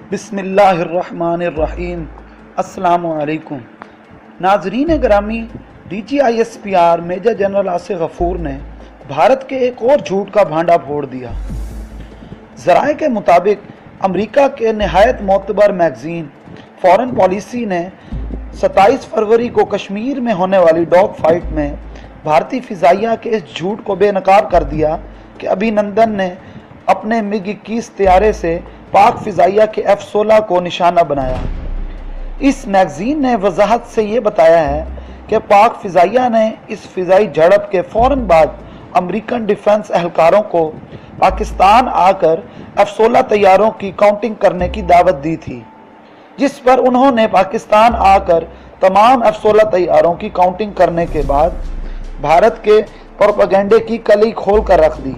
बिस्मिल्लाहिर्रहमानिर्रहीम। अस्सलामुअलैकुम नाजरीन ग्रामी। DG ISPR major general Asif Ghafoor ने भारत के एक और झूठ का भांडा फोड़ दिया। ज़राए के मुताबिक अमेरिका के नहायत मोतबर मैगज़ीन फॉरेन पॉलिसी ने 27 फरवरी को कश्मीर में होने वाली डॉग फाइट में भारतीय फ़िज़ाइया के इस झूठ को बेनकाब कर दिया कि अभिनंदन ने अपने MiG-21 तैयारे से पाक फ़िज़ाइया के F-16 को निशाना बनाया। इस मैगज़ीन ने वजाहत से ये बताया है कि पाक फ़िज़ाइया ने इस फ़िज़ाई झड़प के फ़ौरन बाद अमेरिकन डिफेंस एहलकारों को पाकिस्तान आकर F-16 तैयारों की काउंटिंग करने की दावत दी थी, जिस पर उन्होंने पाकिस्तान आकर तमाम F-16 तैयारों की काउंटिंग करने के बाद भारत के प्रोपेगेंडे की कली खोल कर रख दी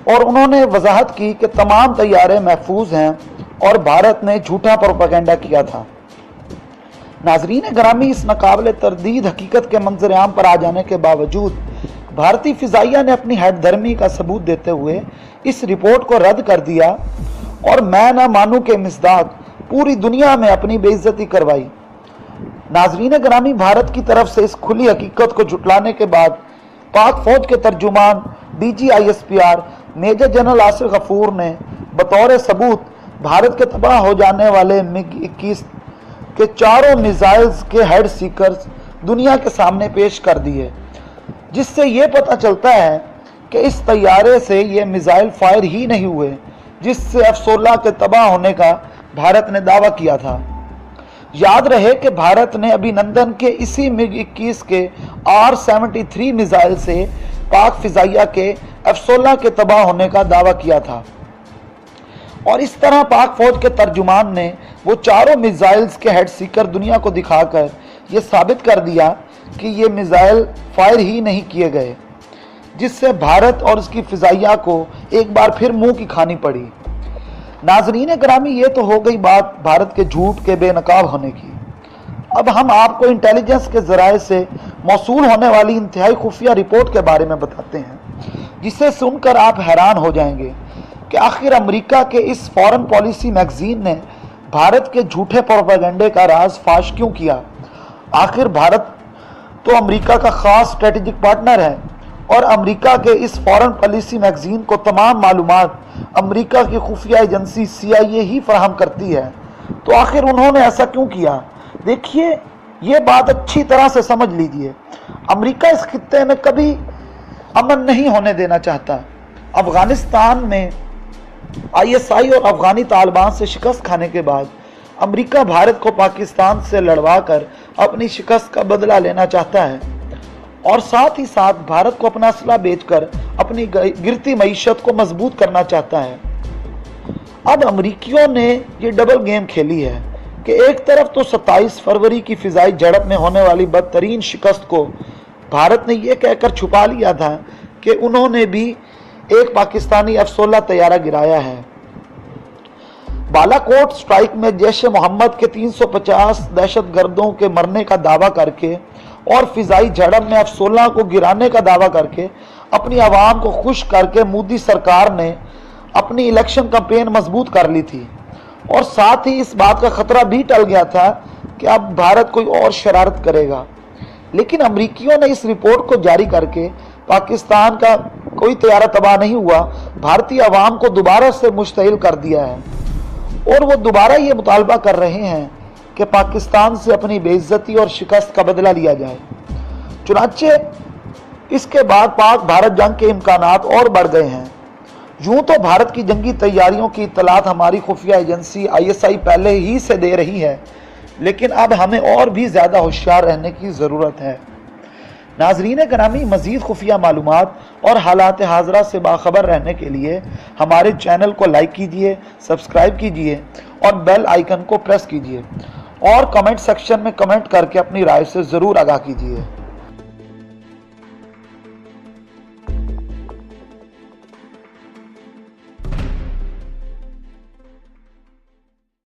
और उन्होंने वजाहत की कि तमाम तैयारे महफूज हैं और भारत ने झूठा प्रोपेगेंडा किया था। नाजरीन ग्रामी, इस नाकाबिले तरदीद हकीकत के मंजर-ए-आम पर आ जाने के बावजूद भारतीय फ़िज़ाइया ने अपनी हैदरमी का सबूत देते हुए इस रिपोर्ट को रद्द कर दिया और मैं ना मानूं के मिसदाक पूरी दुनिया में अपनी बेइज्जती करवाई। नाजरीन ग्रामी, भारत की तरफ से इस खुली हकीकत को जुटलाने के बाद पाक फौज के तर्जुमान DG ISPR major general Asif Ghafoor ने बतौर सबूत भारत के तबाह हो जाने वाले MiG-21 के चारों मिसाइल्स के हेड सीकर्स दुनिया के सामने पेश कर दिए, जिससे ये पता चलता है कि इस तैयारे से ये मिसाइल फायर ही नहीं हुए जिससे F-16 के तबाह होने का भारत ने दावा किया था। याद रहे कि भारत ने अभिनंदन के इसी MiG-21 के R-73 मिसाइल से पाक फ़िज़ाइया के F-16 के तबाह होने का दावा किया था और इस तरह पाक फौज के तर्जुमान ने वो चारों मिसाइल्स के हेड सीकर दुनिया को दिखाकर ये साबित कर दिया कि ये मिसाइल फायर ही नहीं किए गए, जिससे भारत और उसकी फ़िज़ाइया को एक बार फिर मुंह की खानी पड़ी। नाजरीन ग्रामी, ये तो हो गई बात भारत के झूठ के बेनकाब होने की। अब हम आपको इंटेलिजेंस के ज़राए से मौसूल होने वाली इंतहाई खुफिया रिपोर्ट के बारे में बताते हैं, जिसे सुनकर आप हैरान हो जाएंगे कि आखिर अमेरिका के इस फॉरेन पॉलिसी मैगज़ीन ने भारत के झूठे प्रोपेगेंडे का राज फाश क्यों किया। आखिर भारत तो अमेरिका का ख़ास स्ट्रेटेजिक पार्टनर है और अमेरिका के इस फॉरेन पॉलिसी मैगज़ीन को तमाम मालूमात अमेरिका की खुफिया एजेंसी CIA ही फराहम करती है। तो आखिर उन्होंने ऐसा क्यों किया? देखिए, ये बात अच्छी तरह से समझ लीजिए। अमेरिका इस खित्ते में कभी अमन नहीं होने देना चाहता। अफ़गानिस्तान में ISI और अफ़गानी तालिबान से शिकस्त खाने के बाद अमेरिका भारत को पाकिस्तान से लड़वा कर अपनी शिकस्त का बदला लेना चाहता है और साथ ही साथ भारत को अपना असला बेचकर अपनी गिरती मईशत को मजबूत करना चाहता है। अब अमेरिकियों ने ये डबल गेम खेली है कि एक तरफ तो 27 फरवरी की फ़िज़ाई झड़प में होने वाली बदतरीन शिकस्त को भारत ने यह कहकर छुपा लिया था कि उन्होंने भी एक पाकिस्तानी F-16 तैयारा गिराया है। बालाकोट स्ट्राइक में जैश मोहम्मद के 350 दहशतगर्दों के मरने का दावा करके और फ़िज़ाई झड़प में F-16 को गिराने का दावा करके अपनी आवाम को खुश करके मोदी सरकार ने अपनी इलेक्शन कैंपेन मजबूत कर ली थी और साथ ही इस बात का ख़तरा भी टल गया था कि अब भारत कोई और शरारत करेगा। लेकिन अमेरिकियों ने इस रिपोर्ट को जारी करके पाकिस्तान का कोई तैयारा तबाह नहीं हुआ, भारतीय आवाम को दोबारा से मुश्तइल कर दिया है और वो दोबारा ये मुतालबा कर रहे हैं कि पाकिस्तान से अपनी बेइज्जती और शिकस्त का बदला लिया जाए। चुनांचे इसके बाद पाक भारत जंग के इम्कानात और बढ़ गए हैं। यूँ तो भारत की जंगी तैयारियों की इत्तलात हमारी खुफिया एजेंसी ISI पहले ही से दे रही है, लेकिन अब हमें और भी ज़्यादा होशियार रहने की ज़रूरत है। नाजरीन ग्रामी, मज़ीद खुफिया मालूमात और हालात हाज़रा से बाखबर रहने के लिए हमारे चैनल को लाइक कीजिए, सब्सक्राइब कीजिए और बेल आइकन को प्रेस कीजिए और कमेंट सेक्शन में कमेंट करके अपनी राय से ज़रूर आगाह कीजिए।